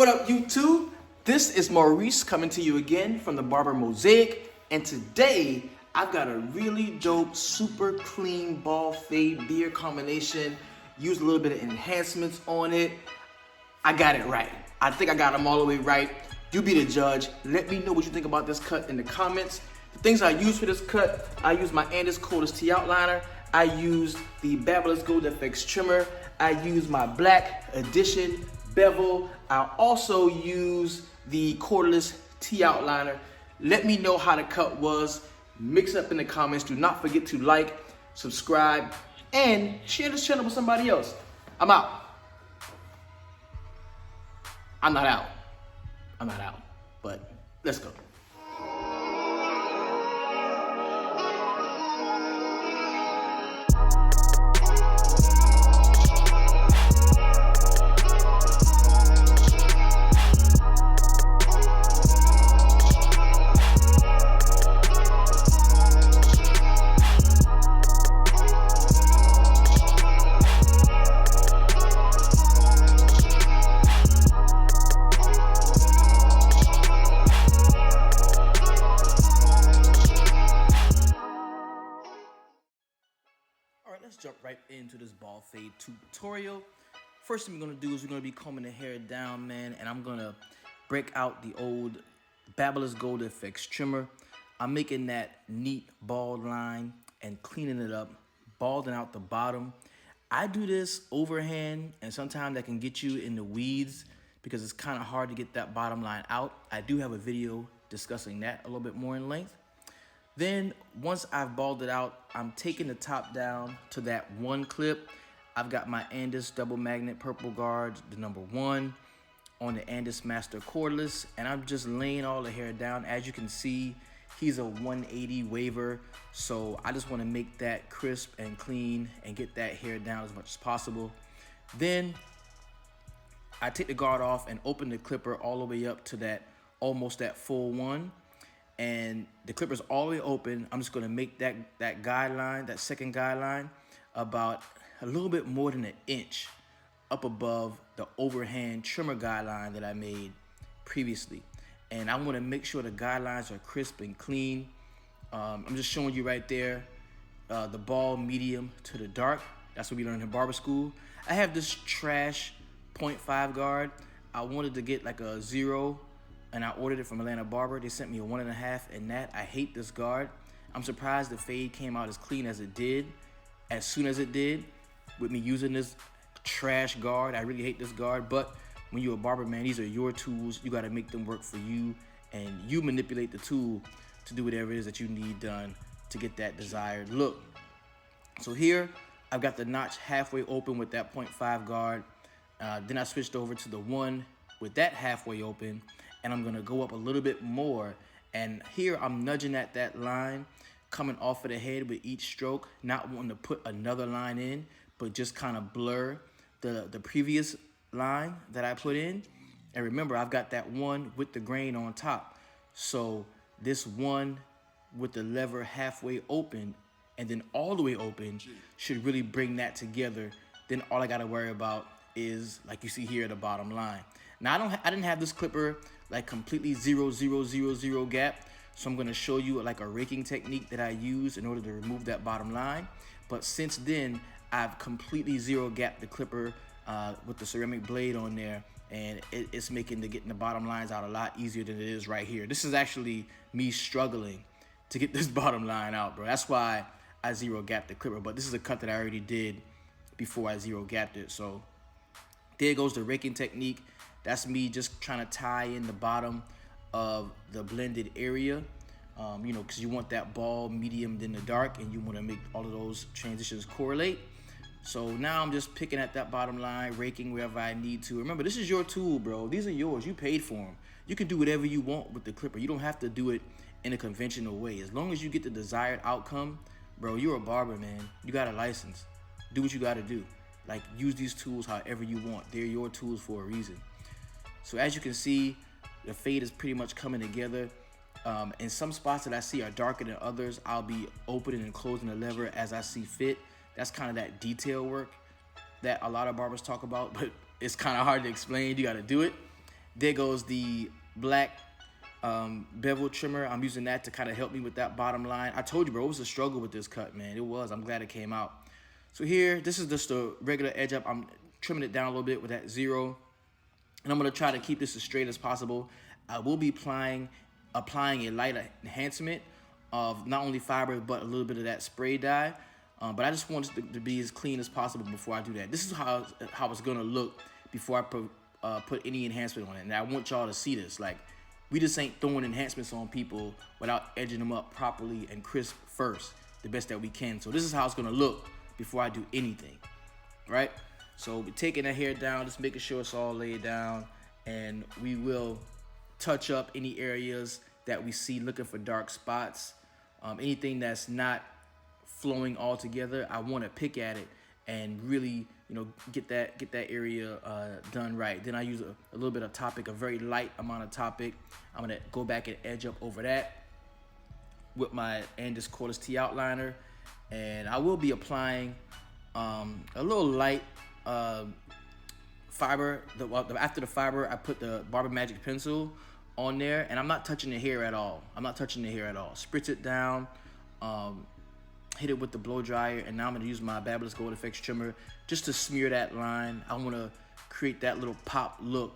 What up, YouTube? This is Maurice coming to you again from the Barber Mosaic, and today I've got a really dope, super clean bald fade beard combination. Used a little bit of enhancements on it. I got it right. I think I got them all the way right. You be the judge. Let me know what you think about this cut in the comments. The things I use for this cut, I use my Andis Cordless T-Outliner. I use the Babyliss Gold FX trimmer. I use my Black Edition bevel. I also use the Cordless T-Outliner. Let me know how the cut was. Mix up in the comments. Do not forget to like, subscribe, and share this channel with somebody else. I'm out. I'm not out, but let's go. Let's jump right into this bald fade tutorial. First thing we're gonna do is we're gonna be combing the hair down, man, and I'm gonna break out the old Babyliss Gold FX trimmer. I'm making that neat bald line and cleaning it up, balding out the bottom. I do this overhand, and sometimes that can get you in the weeds because it's kind of hard to get that bottom line out. I do have a video discussing that a little bit more in length. Then, once I've balded out, I'm taking the top down to that one clip. I've got my Andis double magnet purple guard, the number 1, on the Andis Master Cordless, and I'm just laying all the hair down. As you can see, he's a 180 waver, so I just want to make that crisp and clean and get that hair down as much as possible. Then, I take the guard off and open the clipper all the way up to that, almost that full 1. And the clipper's all the way open. I'm just gonna make that guideline, that second guideline, about a little bit more than an inch up above the overhand trimmer guideline that I made previously. And I wanna make sure the guidelines are crisp and clean. I'm just showing you right there, the bald medium to the dark. That's what we learned in barber school. I have this trash 0.5 guard. I wanted to get like a 0, and I ordered it from Atlanta Barber. They sent me a 1.5 in that. I hate this guard. I'm surprised the fade came out as clean as it did, as soon as it did, with me using this trash guard. I really hate this guard, but when you're a barber, man, these are your tools. You gotta make them work for you, and you manipulate the tool to do whatever it is that you need done to get that desired look. So here, I've got the notch halfway open with that 0.5 guard. Then I switched over to the 1 with that halfway open, and I'm gonna go up a little bit more. And here I'm nudging at that line, coming off of the head with each stroke, not wanting to put another line in, but just kind of blur the previous line that I put in. And remember, I've got that 1 with the grain on top. So this 1 with the lever halfway open and then all the way open should really bring that together. Then all I gotta worry about is, like you see here, the bottom line. Now I didn't have this clipper like completely 0, 0, 0, 0 gap, so I'm gonna show you like a raking technique that I use in order to remove that bottom line. But since then, I've completely 0 gapped the clipper with the ceramic blade on there, and it's making getting the bottom lines out a lot easier than it is right here. This is actually me struggling to get this bottom line out, bro. That's why I 0 gapped the clipper, but this is a cut that I already did before I 0 gapped it. So there goes the raking technique. That's me just trying to tie in the bottom of the blended area, you know, because you want that bald, medium, then the dark, and you want to make all of those transitions correlate. So now I'm just picking at that bottom line, raking wherever I need to. Remember, this is your tool, bro. These are yours. You paid for them. You can do whatever you want with the clipper. You don't have to do it in a conventional way. As long as you get the desired outcome, bro, you're a barber, man. You got a license. Do what you got to do. Like, use these tools however you want. They're your tools for a reason. So as you can see, the fade is pretty much coming together. In some spots that I see are darker than others, I'll be opening and closing the lever as I see fit. That's kind of that detail work that a lot of barbers talk about, but it's kind of hard to explain. You got to do it. There goes the black bevel trimmer. I'm using that to kind of help me with that bottom line. I told you, bro, it was a struggle with this cut, man. It was. I'm glad it came out. So here, this is just a regular edge up. I'm trimming it down a little bit with that 0. And I'm going to try to keep this as straight as possible. I will be applying a light enhancement of not only fiber, but a little bit of that spray dye. But I just want it to be as clean as possible before I do that. This is how it's going to look before I put any enhancement on it. And I want y'all to see this. Like, we just ain't throwing enhancements on people without edging them up properly and crisp first, the best that we can. So this is how it's going to look before I do anything, right? So we're taking that hair down, just making sure it's all laid down, and we will touch up any areas that we see looking for dark spots. Anything that's not flowing all together, I want to pick at it and really, get that area done right. Then I use a little bit of Topic, a very light amount of Topic. I'm gonna go back and edge up over that with my Andis Cordless T outliner, and I will be applying a little light fiber. After the fiber, I put the Barber Magic pencil on there, and I'm not touching the hair at all. Spritz it down, hit it with the blow dryer, and now I'm gonna use my Babyliss Gold Effects trimmer just to smear that line. I wanna create that little pop look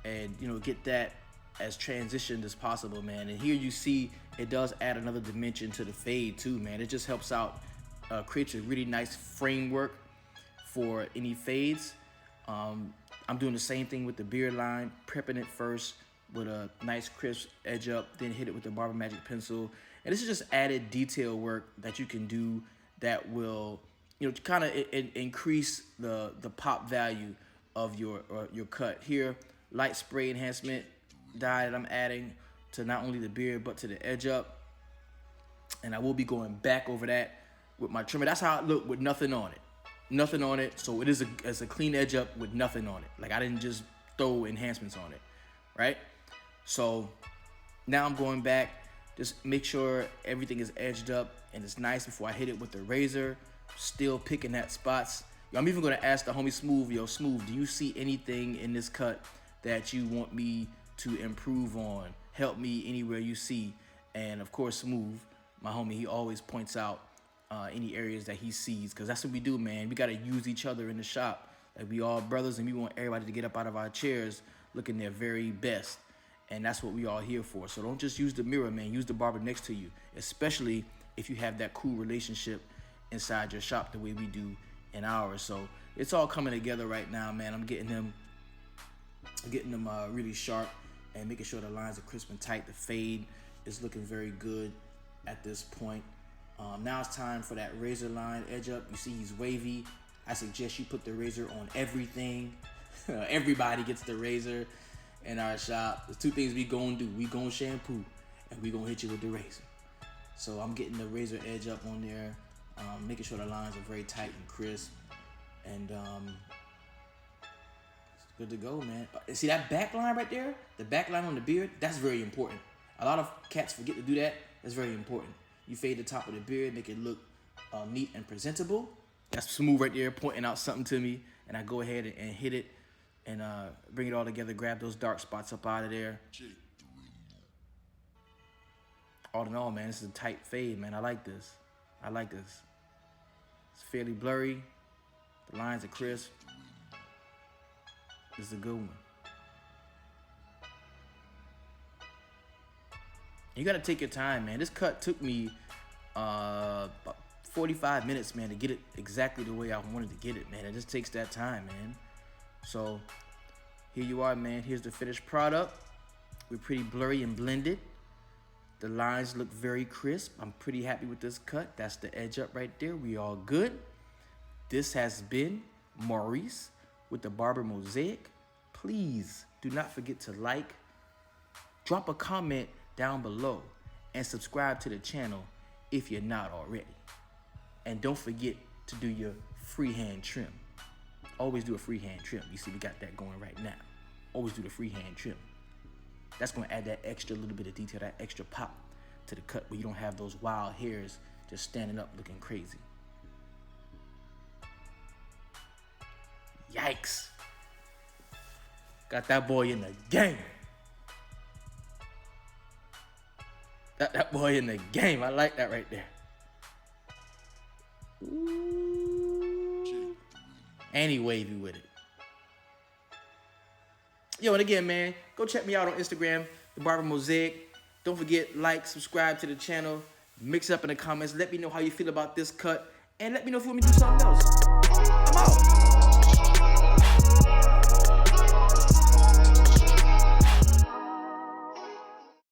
and get that as transitioned as possible, man. And here you see it does add another dimension to the fade too, man. It just helps out, creates a really nice framework for any fades. I'm doing the same thing with the beard line, prepping it first with a nice crisp edge up, then hit it with the Barber Magic pencil. And this is just added detail work that you can do that will, kind of increase the pop value of your cut. Here, light spray enhancement dye that I'm adding to not only the beard but to the edge up. And I will be going back over that with my trimmer. That's how it looked with nothing on it. So it is a clean edge up with nothing on it. Like, I didn't just throw enhancements on it, right? So now I'm going back. Just make sure everything is edged up and it's nice before I hit it with the razor. Still picking at spots. I'm even gonna ask the homie Smooth, Smooth, do you see anything in this cut that you want me to improve on? Help me anywhere you see. And of course, Smooth, my homie, he always points out any areas that he sees, because that's what we do, man. We gotta use each other in the shop. Like, we all brothers, and we want everybody to get up out of our chairs looking their very best. And that's what we all here for. So don't just use the mirror, man. Use the barber next to you, especially if you have that cool relationship inside your shop the way we do in ours. So it's all coming together right now, man. I'm getting them really sharp and making sure the lines are crisp and tight. The fade is looking very good at this point. Now it's time for that razor line edge up. You see he's wavy. I suggest you put the razor on everything. Everybody gets the razor in our shop. There's two things we gonna do. We gonna shampoo and we gonna hit you with the razor. So I'm getting the razor edge up on there, making sure the lines are very tight and crisp, and it's good to go, man. See that back line right there? The back line on the beard, that's very important. A lot of cats forget to do that. That's very important. You fade the top of the beard, make it look neat and presentable. That's Smooth right there pointing out something to me, and I go ahead and hit it and bring it all together, grab those dark spots up out of there. All in all, man, this is a tight fade, man. I like this. It's fairly blurry. The lines are crisp. This is a good one. You gotta take your time, man. This cut took me about 45 minutes, man, to get it exactly the way I wanted to get it, man. It just takes that time, man. So here you are, man. Here's the finished product. We're pretty blurry and blended. The lines look very crisp. I'm pretty happy with this cut. That's the edge up right there. We all good. This has been Maurice with the Barber Mosaic. Please do not forget to like, drop a comment down below, and subscribe to the channel if you're not already. And don't forget to do your freehand trim. Always do a freehand trim. You see, we got that going right now. Always do the freehand trim. That's going to add that extra little bit of detail, that extra pop to the cut where you don't have those wild hairs just standing up looking crazy. Yikes. Got that boy in the game. That boy in the game. I like that right there. Ooh. And he wavy with it. Yo, and again, man, go check me out on Instagram, The Barber Mosaic. Don't forget, like, subscribe to the channel. Mix it up in the comments. Let me know how you feel about this cut. And let me know if you want me to do something else. I'm out.